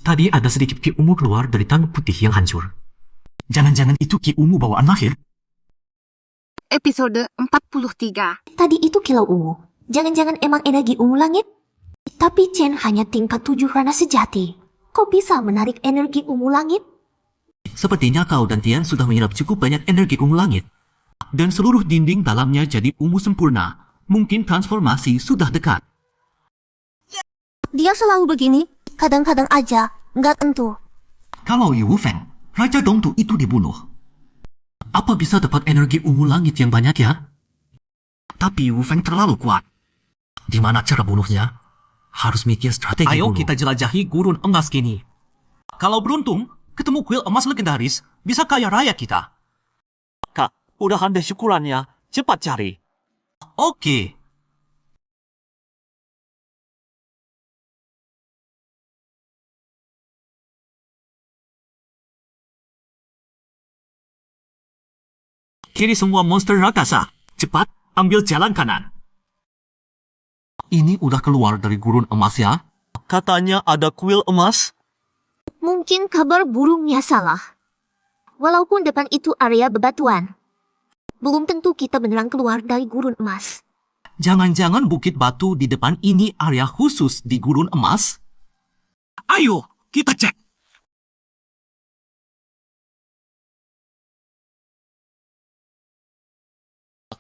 Tadi ada sedikit ki ungu keluar dari tanduk putih yang hancur. Jangan-jangan itu ki ungu bawaan lahir? Episode 43. Tadi itu kilau ungu. Jangan-jangan emang energi ungu langit? Tapi Chen hanya tingkat 7 ranah sejati. Kok bisa menarik energi ungu langit? Sepertinya kau dan Tian sudah menyerap cukup banyak energi ungu langit. Dan seluruh dinding dalamnya jadi ungu sempurna. Mungkin transformasi sudah dekat. Dia selalu begini. Kadang-kadang aja. Nggak tentu. Kalau Yu Feng, Raja Dongtu itu dibunuh. Apa bisa dapat energi ungu langit yang banyak ya? Tapi Yu Feng terlalu kuat. Di mana cara bunuhnya? Harus mikir strategi dulu. Ayo kita jelajahi gurun emas kini. Kalau beruntung, ketemu kuil emas legendaris, bisa kaya raya kita. Kak, udah handai syukurannya. Cepat cari. Oke. Kiri semua monster raksasa. Cepat, ambil jalan kanan. Ini udah keluar dari gurun emas ya? Katanya ada kuil emas. Mungkin kabar burungnya salah. Walaupun depan itu area bebatuan. Belum tentu kita beneran keluar dari gurun emas. Jangan-jangan bukit batu di depan ini area khusus di gurun emas? Ayo, kita cek.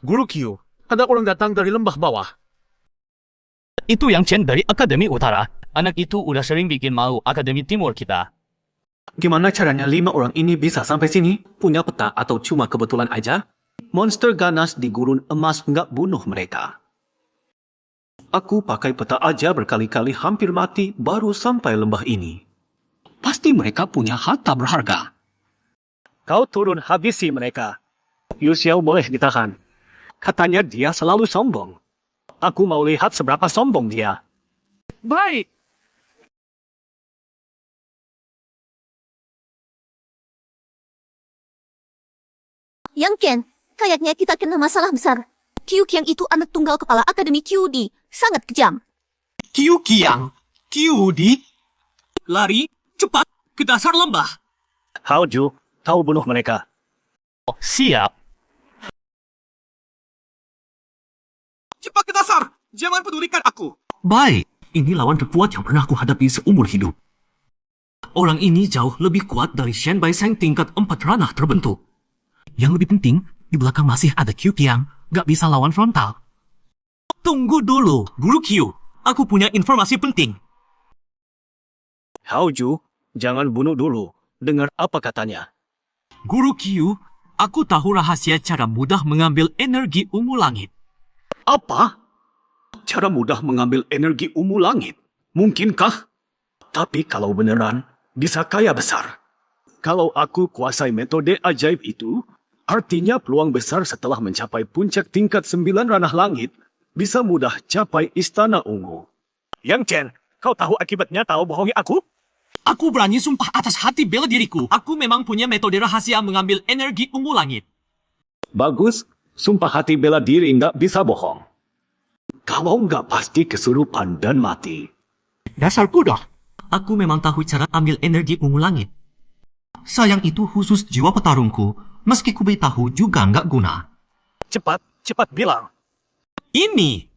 Guru Q, ada orang datang dari lembah bawah. Itu yang Chen dari Akademi Utara. Anak itu udah sering bikin malu Akademi Timur kita. Gimana caranya 5 orang ini bisa sampai sini? Punya peta atau cuma kebetulan aja? Monster ganas di gurun emas nggak bunuh mereka. Aku pakai peta aja berkali-kali hampir mati baru sampai lembah ini. Pasti mereka punya harta berharga. Kau turun habisi mereka. Yu Xiao boleh ditahan. Katanya dia selalu sombong. Aku mau lihat seberapa sombong dia. Baik. Yang Ken, kayaknya kita kena masalah besar. Qiu Qiang itu anak tunggal kepala Akademi QD. Sangat kejam. Qiu Qiang? QD? Lari, cepat, ke dasar lembah. Hao Ju, kau bunuh mereka. Oh, siap. Cepat ke dasar, jangan pedulikan aku. Baik, ini lawan terkuat yang pernah aku hadapi seumur hidup. Orang ini jauh lebih kuat dari Shen Baiseng tingkat 4 ranah terbentuk. Yang lebih penting, di belakang masih ada Qiu Qiang, gak bisa lawan frontal. Tunggu dulu, Guru Q. Aku punya informasi penting. Hao Ju, jangan bunuh dulu. Dengar apa katanya. Guru Q, aku tahu rahasia cara mudah mengambil energi ungu langit. Apa? Cara mudah mengambil energi ungu langit? Mungkinkah? Tapi kalau beneran, bisa kaya besar. Kalau aku kuasai metode ajaib itu, artinya peluang besar setelah mencapai puncak tingkat 9 ranah langit, bisa mudah capai istana ungu. Yang Chen, kau tahu akibatnya tahu bohongi aku? Aku berani sumpah atas hati bela diriku. Aku memang punya metode rahasia mengambil energi ungu langit. Bagus, sumpah hati bela diri nggak bisa bohong. Kalau nggak pasti kesurupan dan mati. Dasar kuda. Aku memang tahu cara ambil energi ungu langit. Sayang itu khusus jiwa petarungku, meski ku tahu juga nggak guna. Cepat bilang. Ini.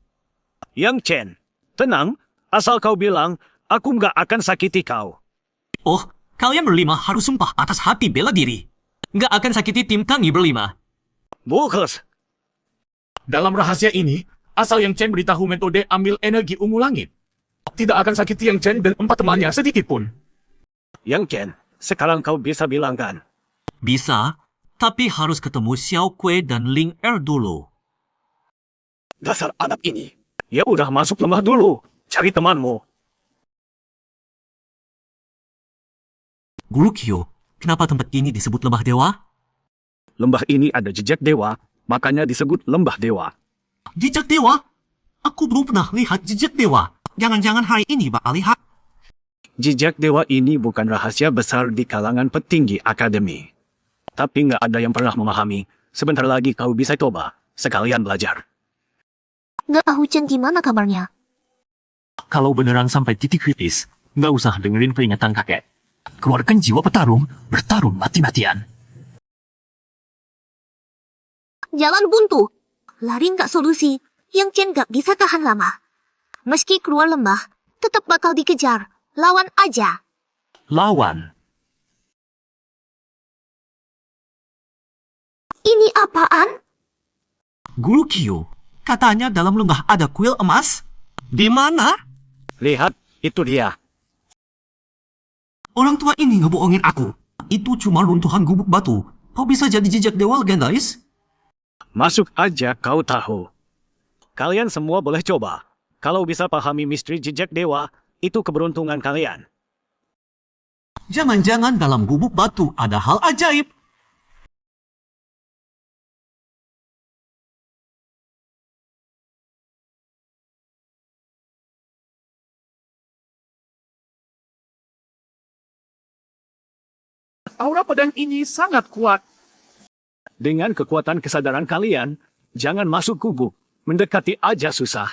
Yang Chen, tenang, asal kau bilang, aku nggak akan sakiti kau. Oh, kalian berlima harus sumpah atas hati bela diri. Nggak akan sakiti tim kami berlima. Bogus. Dalam rahasia ini, asal Yang Chen beritahu metode ambil energi ungu langit, tidak akan sakiti Yang Chen dan 4 temannya sedikit pun. Yang Chen, sekarang kau bisa bilang kan? Bisa, tapi harus ketemu Xiao Kui dan Ling Er dulu. Dasar anak ini. Ya udah masuk lembah dulu. Cari temanmu. Guru Kyo, kenapa tempat ini disebut lembah dewa? Lembah ini ada jejak dewa, makanya disebut lembah dewa. Jejak dewa? Aku belum pernah lihat jejak dewa. Jangan-jangan hari ini bakal lihat. Jejak dewa ini bukan rahasia besar di kalangan petinggi akademi. Tapi nggak ada yang pernah memahami. Sebentar lagi kau bisa coba. Sekalian belajar. Nggak tahu Chen gimana kabarnya. Kalau beneran sampai titik kritis, Nggak usah dengerin peringatan kakek. Keluarkan jiwa petarung, bertarung mati-matian. Jalan buntu. Lari nggak solusi. Yang Chen nggak bisa tahan lama. Meski keluar lembah, tetap bakal dikejar. Lawan aja. Lawan. Ini apaan? Guru Kyo, katanya dalam lembah ada kuil emas. Di mana? Lihat, itu dia. Orang tua ini ngebohongin aku. Itu cuma runtuhan gubuk batu. Kok bisa jadi jejak dewa legendaris? Masuk aja kau tahu. Kalian semua boleh coba. Kalau bisa pahami misteri jejak dewa, itu keberuntungan kalian. Jangan-jangan dalam gubuk batu ada hal ajaib. Aura pedang ini sangat kuat. Dengan kekuatan kesadaran kalian, jangan masuk gubuk. Mendekati aja susah.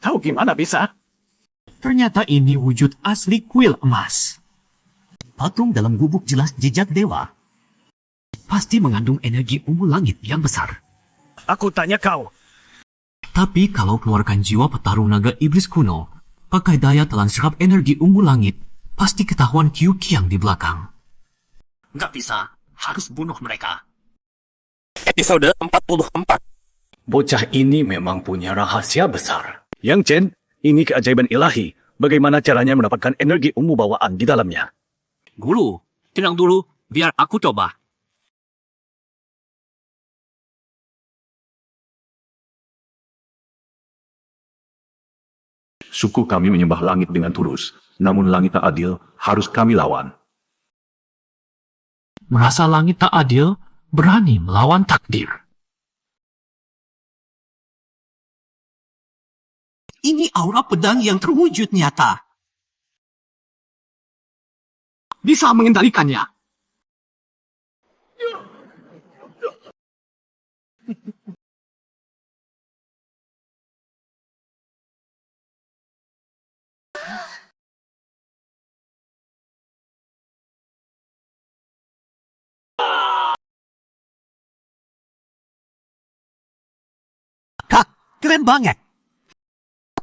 Tahu gimana bisa? Ternyata ini wujud asli kuil emas. Patung dalam gubuk jelas jejak dewa. Pasti mengandung energi ungu langit yang besar. Aku tanya kau. Tapi kalau keluarkan jiwa petarung naga iblis kuno, pakai daya telan serap energi ungu langit, pasti ketahuan Qiu Qiang di belakang. Nggak bisa, harus bunuh mereka. Episode 44. Bocah ini memang punya rahasia besar. Yang Chen, ini keajaiban ilahi. Bagaimana caranya mendapatkan energi ungu bawaan di dalamnya? Guru, tenang dulu, biar aku coba. Suku kami menyembah langit dengan tulus, namun langit tak adil harus kami lawan. Merasa langit tak adil, berani melawan takdir. Ini aura pedang yang terwujud nyata. Bisa mengendalikannya. Kak, keren banget.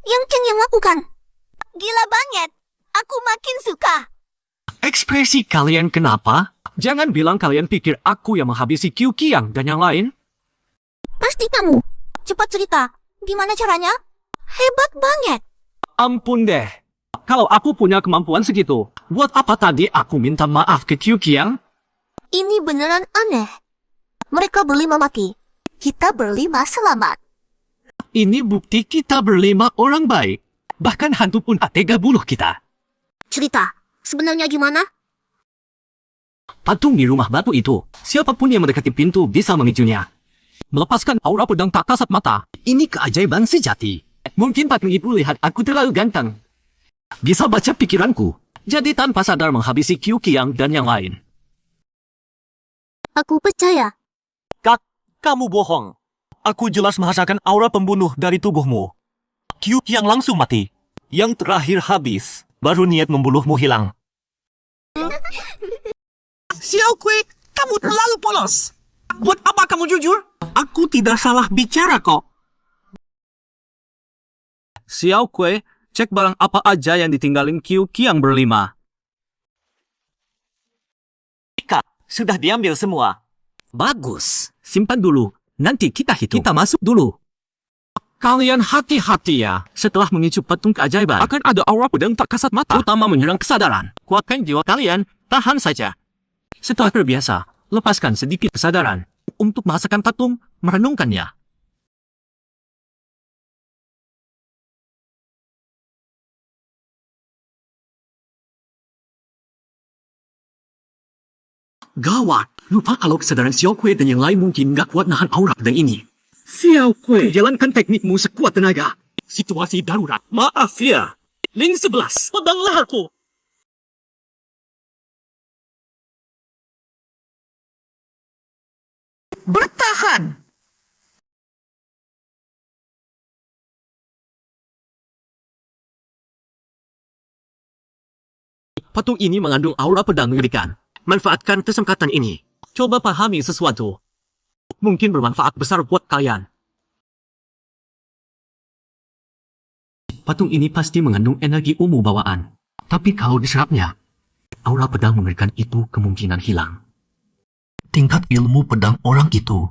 Yang Chen yang lakukan. Gila banget. Aku makin suka. Ekspresi kalian kenapa? Jangan bilang kalian pikir aku yang menghabisi Qiu Qiang dan yang lain. Pasti kamu. Cepat cerita. Gimana caranya? Hebat banget. Ampun deh. Kalau aku punya kemampuan segitu, buat apa tadi aku minta maaf ke Qiu Qiang? Ini beneran aneh. Mereka berlima mati. Kita berlima selamat. Ini bukti kita berlima orang baik. Bahkan hantu pun tak tega bunuh kita. Cerita. Sebenarnya gimana? Patung di rumah batu itu, siapapun yang mendekati pintu bisa memicunya. Melepaskan aura pedang tak kasat mata. Ini keajaiban sejati. Mungkin patung itu lihat aku terlalu ganteng. Bisa baca pikiranku. Jadi tanpa sadar menghabisi Qiu Qiang dan yang lain. Aku percaya. Kak, kamu bohong. Aku jelas merasakan aura pembunuh dari tubuhmu. Qiu Qiang langsung mati. Yang terakhir habis, baru niat membunuhmu hilang. Xiao Kui, kamu terlalu polos. Buat apa kamu jujur? Aku tidak salah bicara kok. Xiao Kui, cek barang apa aja yang ditinggalin Qiu Qiang berlima. Kak, sudah diambil semua. Bagus. Simpan dulu. Nanti kita hitung. Kita masuk dulu. Kalian hati-hati ya. Setelah mengicu patung keajaiban, akan ada aura pedang tak kasat mata. Utama menyerang kesadaran. Kuatkan jiwa kalian. Tahan saja. Setelah terbiasa, lepaskan sedikit kesadaran. Untuk merasakan patung, merenungkannya. Gawat. Lupa kalau kesadaran Xiao Kui dan yang lain mungkin nggak kuat nahan aura pedang ini. Xiao Kui, jalankan teknikmu sekuat tenaga. Situasi darurat. Maaf ya. Link 11, pedang leherku. Bertahan. Patung ini mengandung aura pedang mengerikan. Manfaatkan kesempatan ini. Coba pahami sesuatu. Mungkin bermanfaat besar buat kalian. Patung ini pasti mengandung energi ungu bawaan. Tapi kalau diserapnya, aura pedang mengerikan itu kemungkinan hilang. Tingkat ilmu pedang orang itu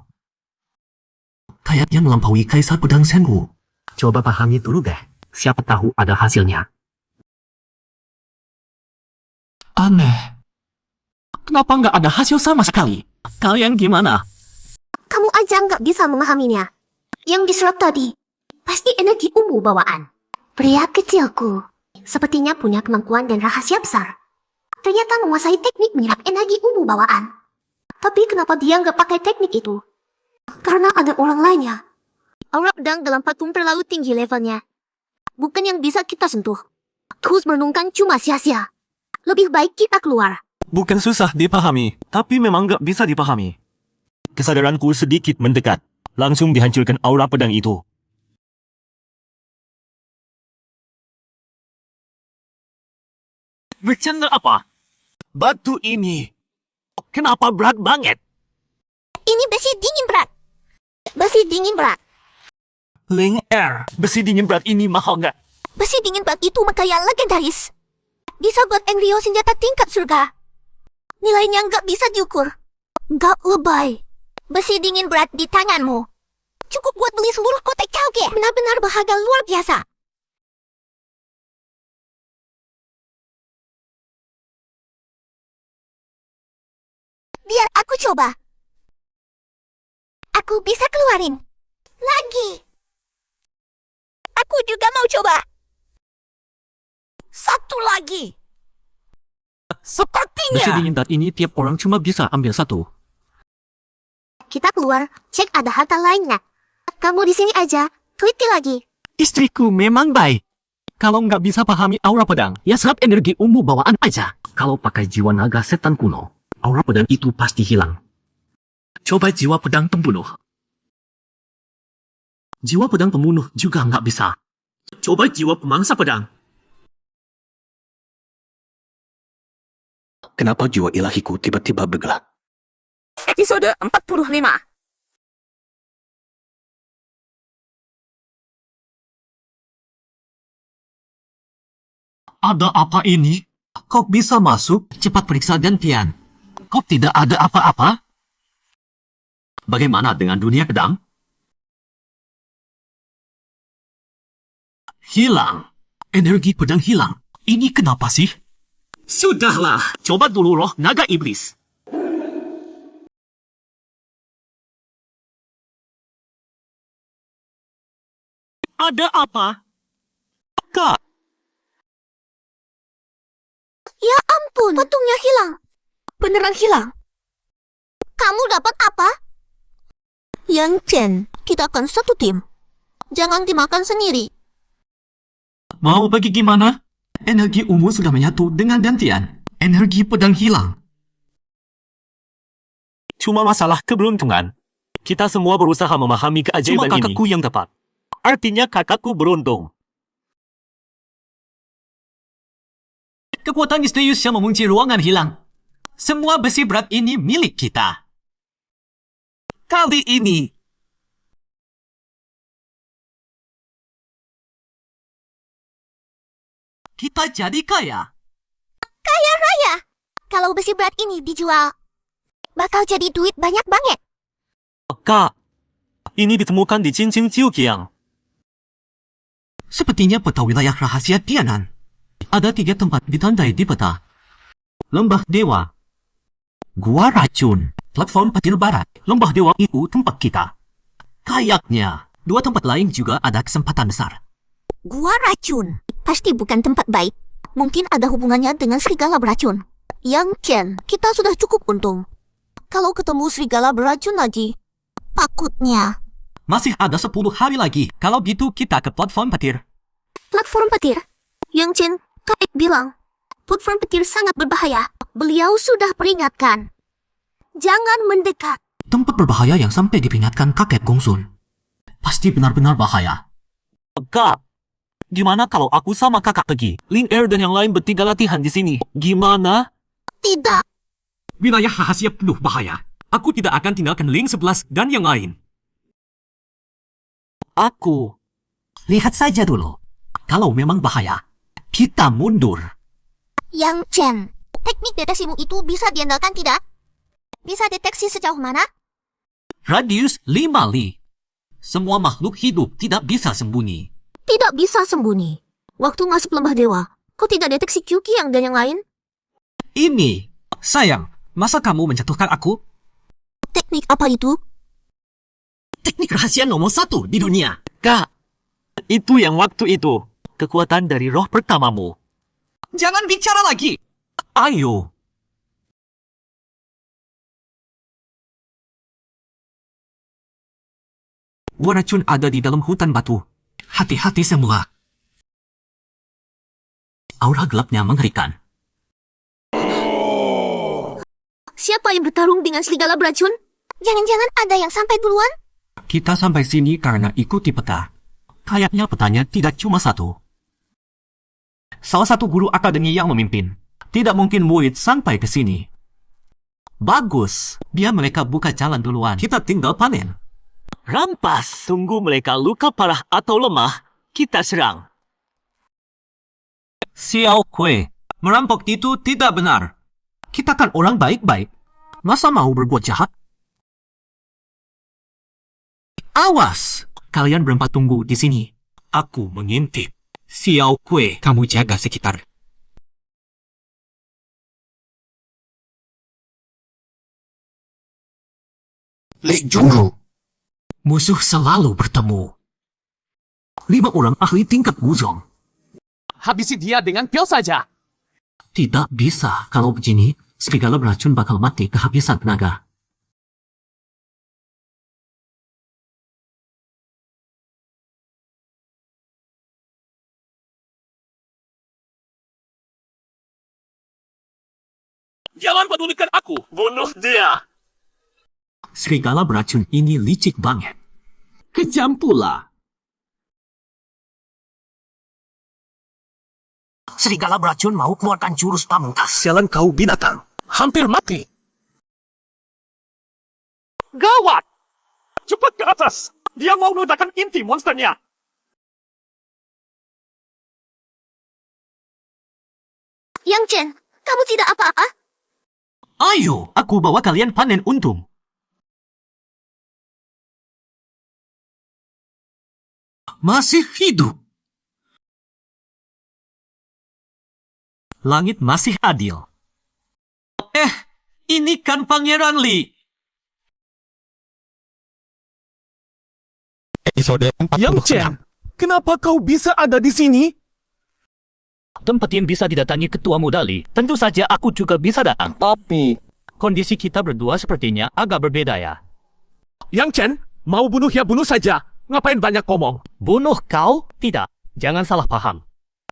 kayaknya melampaui Kaisar Pedang Senwu. Coba pahami dulu deh. Siapa tahu ada hasilnya. Aneh. Kenapa nggak ada hasil sama sekali? Kalian gimana? Kamu aja nggak bisa memahaminya. Yang diserap tadi, pasti energi ungu bawaan. Pria kecilku, sepertinya punya kemampuan dan rahasia besar. Ternyata menguasai teknik menyerap energi ungu bawaan. Tapi kenapa dia nggak pakai teknik itu? Karena ada orang lainnya. Aura pedang dalam patung terlalu tinggi levelnya. Bukan yang bisa kita sentuh. Terus merenungkan cuma sia-sia. Lebih baik kita keluar. Bukan susah dipahami, tapi memang nggak bisa dipahami. Kesadaranku sedikit mendekat. Langsung dihancurkan aura pedang itu. Bercanda apa? Batu ini kenapa berat banget? Ini besi dingin berat. Besi dingin berat. Ling Air, besi dingin berat ini mahal nggak? Besi dingin berat itu makanya legendaris. Bisa buat Engrio senjata tingkat surga. Nilainya nggak bisa diukur. Nggak lebay. Besi dingin berat di tanganmu. Cukup buat beli seluruh kotak cauge. Benar-benar berharga luar biasa. Biar aku coba. Aku bisa keluarin. Lagi. Aku juga mau coba. Satu lagi. Sepertinya. Besi dingin berat ini tiap orang cuma bisa ambil satu. Kita keluar, cek ada harta lainnya. Kamu di sini aja, teliti lagi. Istriku memang baik. Kalau nggak bisa pahami aura pedang, ya serap energi ungu bawaan aja. Kalau pakai jiwa naga setan kuno, aura pedang itu pasti hilang. Coba jiwa pedang pembunuh. Jiwa pedang pembunuh juga nggak bisa. Coba jiwa pemangsa pedang. Kenapa jiwa ilahiku tiba-tiba bergelak? Episode 45. Ada apa ini? Kok bisa masuk? Cepat periksa gantian. Kok tidak ada apa-apa? Bagaimana dengan dunia pedang? Hilang. Energi pedang hilang. Ini kenapa sih? Sudahlah. Coba dulu roh naga iblis. Ada apa? Kak. Ya ampun, patungnya hilang. Beneran hilang. Kamu dapat apa? Yang Chen, kita akan satu tim. Jangan dimakan sendiri. Mau bagi gimana? Energi ungu sudah menyatu dengan gantian. Energi pedang hilang. Cuma masalah keberuntungan. Kita semua berusaha memahami keajaiban Cuma ini. kakakku yang tepat. Artinya kakakku beruntung. Kekuatan misterius yang mengunci ruangan hilang. Semua besi berat ini milik kita. Kali ini, kita jadi kaya. Kaya raya. Kalau besi berat ini dijual, bakal jadi duit banyak banget. Kak, ini ditemukan di cincin Jiuqiang. Sepertinya peta wilayah rahasia Tianan. Ada 3 tempat ditandai di peta. Lembah Dewa, Gua Racun, Platform Petir Barat. Lembah Dewa itu tempat kita. Kayaknya, 2 tempat lain juga ada kesempatan besar. Gua Racun. Pasti bukan tempat baik. Mungkin ada hubungannya dengan serigala beracun. Yang Chen, kita sudah cukup untung. Kalau ketemu serigala beracun lagi, takutnya. Masih ada 10 hari lagi. Kalau gitu kita ke platform petir. Platform petir? Yang Chen, Kak bilang, platform petir sangat berbahaya. Beliau sudah peringatkan. Jangan mendekat. Tempat berbahaya yang sampai diperingatkan kakek Gongsun. Pasti benar-benar bahaya. Kak, Gimana kalau aku sama kakak pergi? Ling Er dan yang lain bertiga latihan di sini. Gimana? Tidak. Wilayah rahasia penuh bahaya. Aku tidak akan tinggalkan Ling 11 dan yang lain. Aku. Lihat saja dulu. Kalau memang bahaya, kita mundur. Yang Chen, teknik deteksimu itu bisa diandalkan tidak? Bisa deteksi sejauh mana? Radius 5 li. Semua makhluk hidup tidak bisa sembunyi. Tidak bisa sembunyi. Waktu masuk lembah dewa, kau tidak deteksi Kyuki dan yang lain? Ini, sayang, masa kamu menjatuhkan aku? Teknik apa itu? Teknik rahasia nomor 1 di dunia. Kak, itu yang waktu itu. Kekuatan dari roh pertamamu. Jangan bicara lagi. Ayo. Racun ada di dalam hutan batu. Hati-hati semua. Aura gelapnya mengerikan. Siapa yang bertarung dengan serigala beracun? Jangan-jangan ada yang sampai duluan? Kita sampai sini karena ikuti peta. Kayaknya petanya tidak cuma satu. Salah satu guru akademi yang memimpin. Tidak mungkin murid sampai ke sini. Bagus. Biar mereka buka jalan duluan. Kita tinggal panen. Rampas. Tunggu mereka luka parah atau lemah, kita serang. Xiao Kui, merampok itu tidak benar. Kita kan orang baik-baik. Masa mau berbuat jahat? Awas! Kalian berempat tunggu di sini. Aku mengintip. Xiao Kui, kamu jaga sekitar. Lek Jungru. Musuh selalu bertemu. 5 orang ahli tingkat Wuzong. Habisi dia dengan pil saja. Tidak bisa. Kalau begini, serigala beracun bakal mati kehabisan tenaga. Jangan pedulikan aku. Bunuh dia. Serigala beracun ini licik banget. Kejam pula. Serigala beracun mau keluarkan jurus pamungkas. Sialan kau binatang. Hampir mati. Gawat! Cepat ke atas. Dia mau ledakan inti monsternya. Yang Chen, kamu tidak apa-apa? Ayo, aku bawa kalian panen untung. Masih hidup. Langit masih adil. Ini kan Pangeran Li. Episode 46. Yang Chen, kenapa kau bisa ada di sini? Tempat yang bisa didatangi ketua muda Li, tentu saja aku juga bisa datang. Tapi... Kondisi kita berdua sepertinya agak berbeda ya. Yang Chen, mau bunuh ya bunuh saja. Ngapain banyak ngomong? Bunuh kau? Tidak. Jangan salah paham.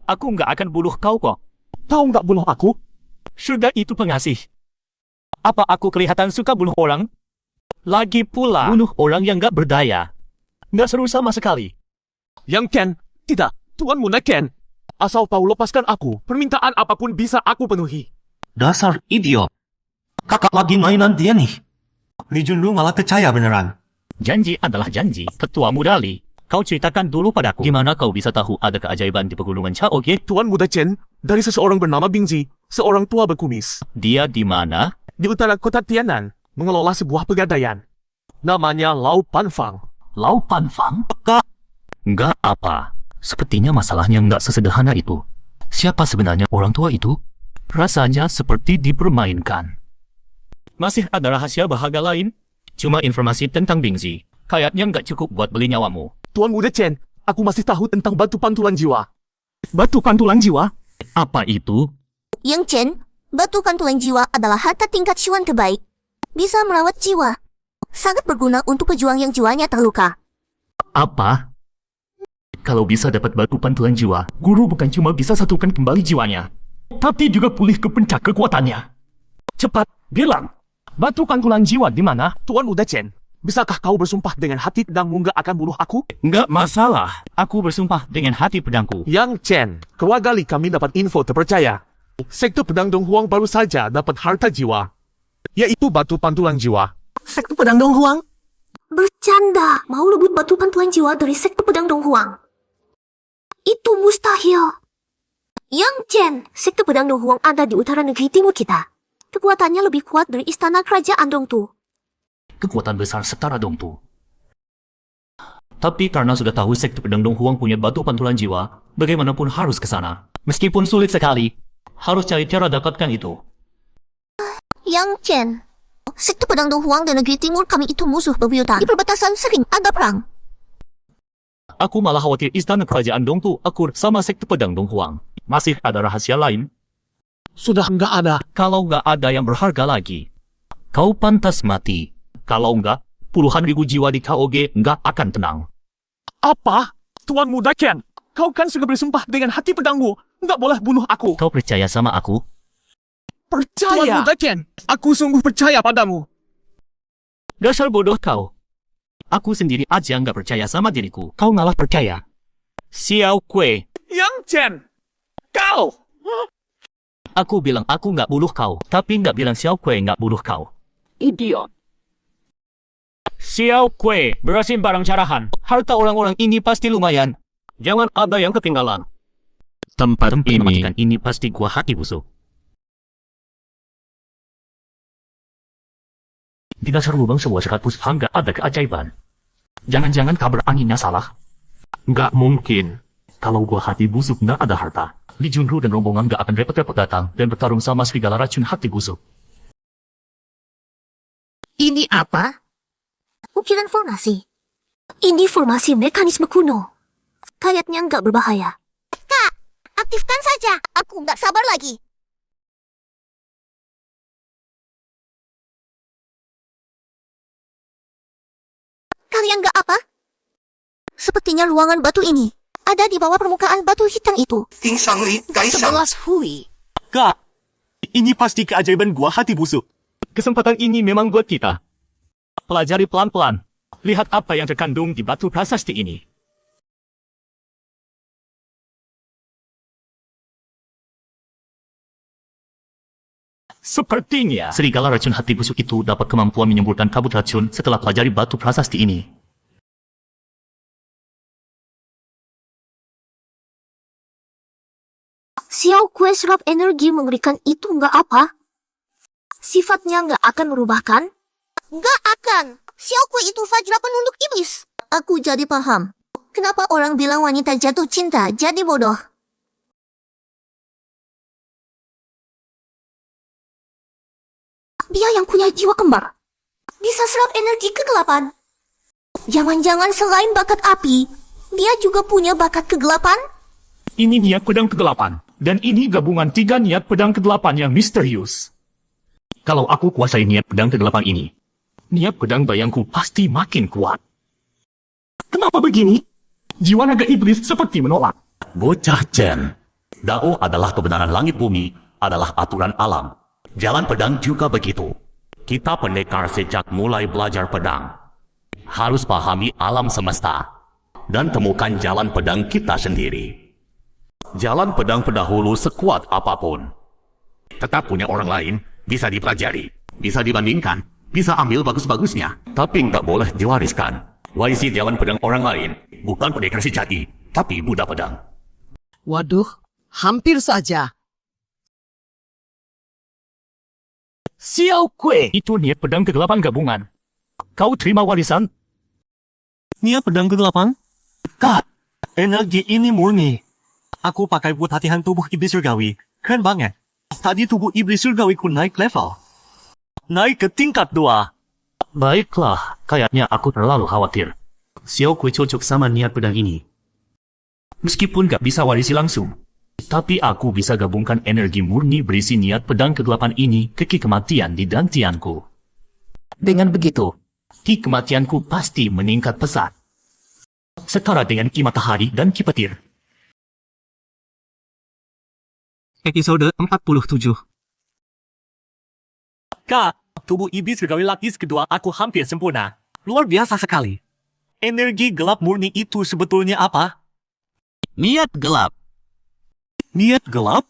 Aku nggak akan bunuh kau kok. Kau nggak bunuh aku? Sudah itu pengasih. Apa aku kelihatan suka bunuh orang? Lagi pula, bunuh orang yang nggak berdaya. Nggak seru sama sekali. Yang Ken, tidak. Tuan Muda Ken. Asal kau lepaskan aku, permintaan apapun bisa aku penuhi. Dasar idiot. Kakak lagi mainan dia nih. Li Junlu malah percaya beneran. Janji adalah janji. Ketua muda Li, kau ceritakan dulu padaku. Gimana kau bisa tahu ada keajaiban di pegunungan Chaoge? Tuan Muda Chen, dari seseorang bernama Bingzi, seorang tua berkumis. Dia di mana? Di utara kota Tianan, mengelola sebuah pegadaian. Namanya Lau Panfang. Lau Panfang? Kak? Nggak apa. Sepertinya masalahnya nggak sesederhana itu. Siapa sebenarnya orang tua itu? Rasanya seperti dipermainkan. Masih ada rahasia bahagia lain? Cuma informasi tentang Bingzi. Kayaknya nggak cukup buat beli nyawamu. Tuan Muda Chen, aku masih tahu tentang batu pantulan jiwa. Batu pantulan jiwa? Apa itu? Yang Chen, batu kantulan jiwa adalah harta tingkat Chuan terbaik. Bisa merawat jiwa. Sangat berguna untuk pejuang yang jiwanya terluka. Apa? Kalau bisa dapat batu pantulan jiwa, guru bukan cuma bisa satukan kembali jiwanya, tapi juga pulih ke puncak kekuatannya. Cepat, bilang! Batu pantulan jiwa di mana? Tuan Muda Chen, Bisakah kau bersumpah dengan hati pedangmu nggak akan bunuh aku? Nggak masalah. Aku bersumpah dengan hati pedangku. Yang Chen, kedua kali kami dapat info terpercaya. Sekte Pedang Dong Huang baru saja dapat harta jiwa, yaitu batu pantulan jiwa. Sekte Pedang Dong Huang? Bercanda, mau rebut batu pantulan jiwa dari sekte pedang Dong Huang. Itu mustahil. Yang Chen, sekte pedang Dong Huang ada di utara negeri timur kita. Kekuatannya lebih kuat dari istana kerajaan Dong Tu. Kekuatan besar setara Dong Tu. Tapi karena sudah tahu sekte pedang Dong Huang punya batu pantulan jiwa, bagaimanapun harus ke sana. Meskipun sulit sekali, harus cari cara dapatkan itu. Yang Chen, sekte pedang Dong Huang dan negeri timur kami itu musuh bebuyutan. Di perbatasan sering ada perang. Aku malah khawatir istana kerajaan Dong Tu akur sama sekte pedang Dong Huang. Masih ada rahasia lain? Sudah nggak ada. Kalau nggak ada yang berharga lagi, kau pantas mati. Kalau nggak, puluhan ribu jiwa di KOG nggak akan tenang. Apa? Tuan Muda Ken, kau kan sudah bersumpah dengan hati pedangmu. Nggak boleh bunuh aku. Kau percaya sama aku? Percaya? Tuan Muda Ken, aku sungguh percaya padamu. Dasar bodoh kau. Aku sendiri aja nggak percaya sama diriku. Kau malah percaya. Xiao Kue. Yang Chen, kau! Aku bilang aku nggak bunuh kau, tapi nggak bilang Xiao Kue nggak bunuh kau. Idiot. Xiao Kue, berasin barang carahan. Harta orang-orang ini pasti lumayan. Jangan ada yang ketinggalan. Tempat ini pasti gua hati busuk. Di dasar lubang sebuah sekat pusaka nggak ada keajaiban. Jangan-jangan kabar anginnya salah. Nggak mungkin. Kalau gua hati busuk nggak ada harta. Li Junru dan rombongan nggak akan repot-repot datang dan bertarung sama serigala racun hati busuk. Ini apa? Ukiran formasi. Ini formasi mekanisme kuno. Kayaknya nggak berbahaya. Kak, aktifkan saja. Aku nggak sabar lagi. Kalian nggak apa? Sepertinya ruangan batu ini ada di bawah permukaan batu hitam itu. 11 hui. Kak, ini pasti keajaiban gua hati busuk. Kesempatan ini memang buat kita. Pelajari pelan-pelan. Lihat apa yang terkandung di batu prasasti ini. Sepertinya serigala racun hati busuk itu dapat kemampuan menyemburkan kabut racun setelah pelajari batu prasasti ini. Xiao Kue serap energi mengerikan itu nggak apa? Sifatnya nggak akan merubahkan? Nggak akan. Xiao Kue itu Fajra penunduk iblis. Aku jadi paham. Kenapa orang bilang wanita jatuh cinta jadi bodoh? Dia yang punya jiwa kembar. Bisa serap energi kegelapan. Jangan-jangan selain bakat api, dia juga punya bakat kegelapan? Ini niat pedang kegelapan. Dan ini gabungan 3 niat pedang kegelapan yang misterius. Kalau aku kuasai niat pedang kegelapan ini, niat pedang bayangku pasti makin kuat. Kenapa begini? Jiwa naga iblis seperti menolak. Bocah Chen, Dao adalah kebenaran langit bumi, adalah aturan alam. Jalan pedang juga begitu. Kita pendekar sejak mulai belajar pedang. Harus pahami alam semesta. Dan temukan jalan pedang kita sendiri. Jalan pedang pendahulu sekuat apapun. Tetap punya orang lain, bisa dipelajari, bisa dibandingkan, bisa ambil bagus-bagusnya. Tapi nggak boleh diwariskan. Warisi jalan pedang orang lain, bukan pendekar sejati, tapi Buddha pedang. Waduh, hampir saja. Xiao Kue, itu niat pedang kegelapan gabungan. Kau terima warisan? Niat pedang kegelapan? Kak, energi ini murni. Aku pakai buat latihan tubuh iblis surgawi. Keren banget. Tadi tubuh iblis surgawiku naik level. Naik ke tingkat 2. Baiklah, kayaknya aku terlalu khawatir. Xiao Kue cocok sama niat pedang ini. Meskipun gak bisa warisi langsung, tapi aku bisa gabungkan energi murni berisi niat pedang kegelapan ini ke ki kematian di dantianku. Dengan begitu, ki kematianku pasti meningkat pesat. Setara dengan ki matahari dan ki petir. Episode 47. Kak, tubuh iblis surgawi lapis kedua aku hampir sempurna. luar biasa sekali. Energi gelap murni itu sebetulnya apa? Niat gelap. Niat gelap?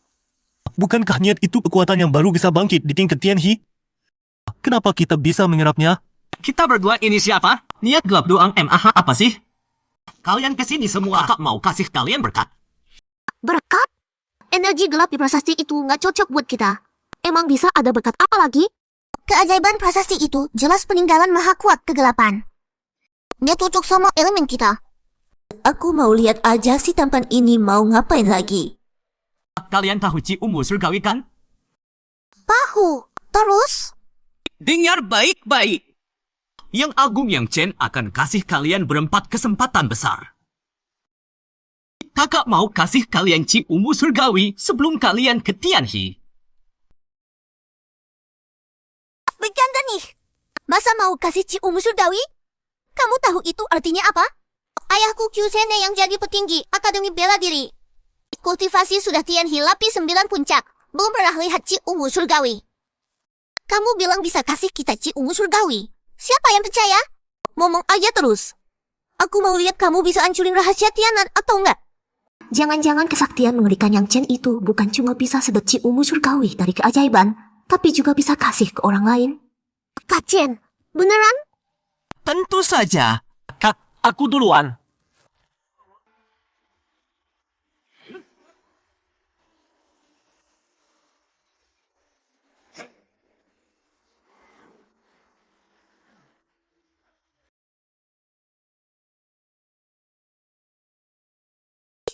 Bukankah niat itu kekuatan yang baru bisa bangkit di tingkat Tianhe? Kenapa kita bisa menyerapnya? Kita berdua ini siapa? Niat gelap doang MAH apa sih? Kalian kesini semua. Kakak mau kasih kalian berkat. Berkat? Energi gelap di prasasti itu nggak cocok buat kita. Emang bisa ada berkat apa lagi? Keajaiban prasasti itu jelas peninggalan maha kuat kegelapan. Dia cocok sama elemen kita. Aku mau lihat aja si tampan ini mau ngapain lagi. Kalian tahu Ci Umbu surgawi kan? Tahu. Terus? Dengar baik-baik. Yang Agung Yang Chen akan kasih kalian berempat kesempatan besar. Kakak mau kasih kalian Ci Umbu surgawi sebelum kalian ke Tianhe. Bercanda nih. Masa mau kasih Ci Umbu surgawi? Kamu tahu itu artinya apa? Ayahku Kyusene yang jadi petinggi Akademi Bela Diri. Kultivasi sudah Tianhe lapis 9 puncak. Belum pernah lihat Ci Umbu surgawi. Kamu bilang bisa kasih kita Ci Umbu surgawi. Siapa yang percaya? Ngomong aja terus. Aku mau lihat kamu bisa hancurin rahasia Tianan atau enggak. Jangan-jangan kesaktian mengerikan Yang Chen itu bukan cuma bisa sedot Ci Umbu surgawi dari keajaiban, tapi juga bisa kasih ke orang lain. Kak Chen, beneran? Tentu saja. Kak, aku duluan.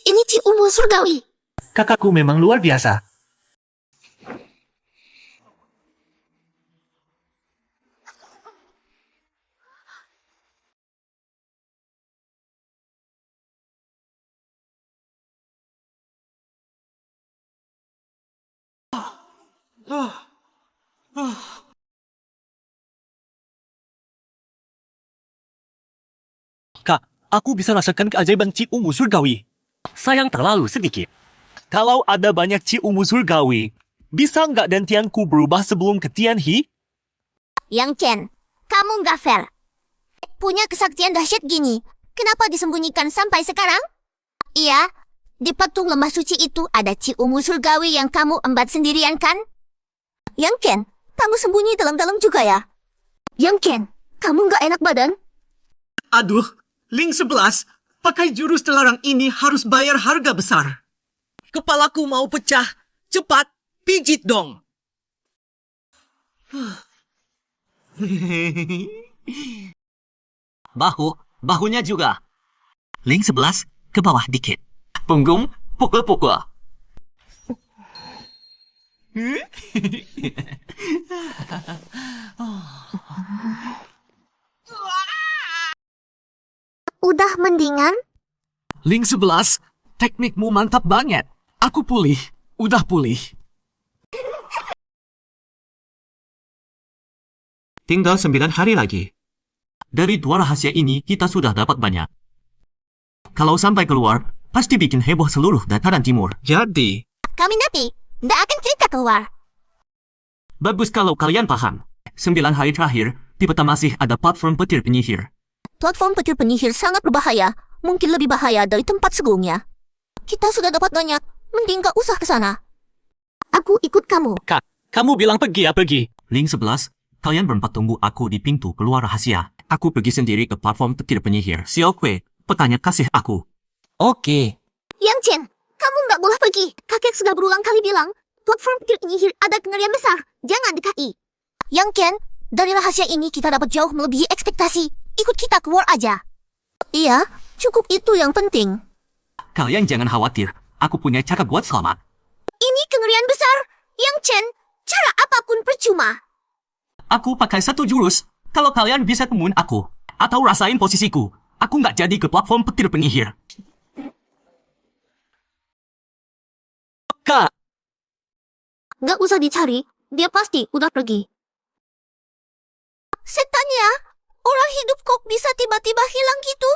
Ini Ci Umbu surgawi. Kakakku memang luar biasa. Kak, aku bisa rasakan keajaiban Ci Umbu surgawi. Sayang terlalu sedikit. Kalau ada banyak Ci Umbu surgawi, bisa nggak dantianku berubah sebelum ke Tianhe? Yang Chen, kamu nggak fair. Punya kesaktian dahsyat gini, kenapa disembunyikan sampai sekarang? Iya, di patung lemah suci itu ada Ci Umbu surgawi yang kamu embat sendirian kan? Yang Chen, kamu sembunyi dalam-dalam juga ya? Yang Chen, kamu nggak enak badan? Aduh, Ling 11, pakai jurus terlarang ini harus bayar harga besar. Kepalaku mau pecah. Cepat, pijit dong. Bahunya juga. Ling 11, ke bawah dikit. Punggung, pukul-pukul. Udah mendingan? Ling 11, teknikmu mantap banget. Aku pulih. Udah pulih. Tinggal 9 hari lagi. Dari 2 rahasia ini, kita sudah dapat banyak. Kalau sampai keluar, pasti bikin heboh seluruh dataran timur. Jadi, Kami napi, nggak akan cerita keluar. bagus kalau kalian paham. 9 hari terakhir, di peta masih ada platform petir penyihir. Platform petir penyihir sangat berbahaya, mungkin lebih bahaya dari tempat sebelumnya. Kita sudah dapat banyak, mending gak usah ke sana. Aku ikut kamu. Kak, kamu bilang pergi ya pergi. Ling 11, kalian berempat tunggu aku di pintu keluar rahasia. Aku pergi sendiri ke platform petir penyihir. Xiao Kui, petanya kasih aku. Oke. Yang Chen, kamu nggak boleh pergi. Kakek sudah berulang kali bilang, platform petir penyihir ada kengerian besar. Jangan dekati. Yang Chen, dari rahasia ini kita dapat jauh melebihi ekspektasi. Ikut kita keluar aja. Iya, cukup itu yang penting. Kalian jangan khawatir, aku punya cara buat selamat. Ini kengerian besar. Yang Chen, cara apapun percuma. Aku pakai 1 jurus. Kalau kalian bisa temuin aku, atau rasain posisiku, aku nggak jadi ke platform petir penyihir. Kak, Nggak usah dicari, dia pasti udah pergi. Setannya, orang hidup kok bisa tiba-tiba hilang gitu?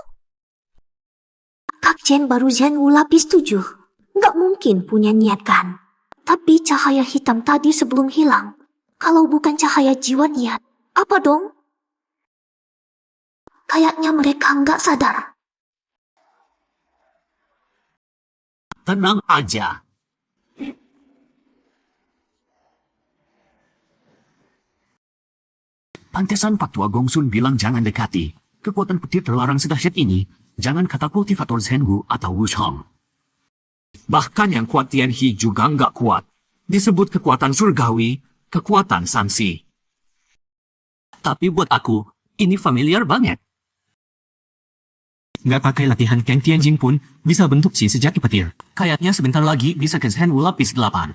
Kak Chen baru Zhenwu lapis 7. Nggak mungkin punya niat kan? Tapi cahaya hitam tadi sebelum hilang, kalau bukan cahaya jiwa niat, apa dong? Kayaknya mereka nggak sadar. Tenang aja. Pantesan Pak Tua Gongsun bilang jangan dekati. Kekuatan petir terlarang sedahsyat ini, jangan kata kultivator Zhengu atau Wushong. Bahkan yang kuat Tianhi juga nggak kuat. Disebut kekuatan surgawi, kekuatan sansi. Tapi buat aku, ini familiar banget. Nggak pakai latihan Kang Tianjing pun bisa bentuk si sejati petir. Kayaknya sebentar lagi bisa ke Zhenwu lapis 8.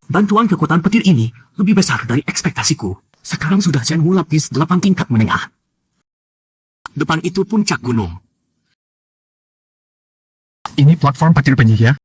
Bantuan kekuatan petir ini lebih besar dari ekspektasiku. Sekarang sudah Zhenwu lapis 8 tingkat menengah. Depan itu puncak gunung. Ini platform petir penyihir.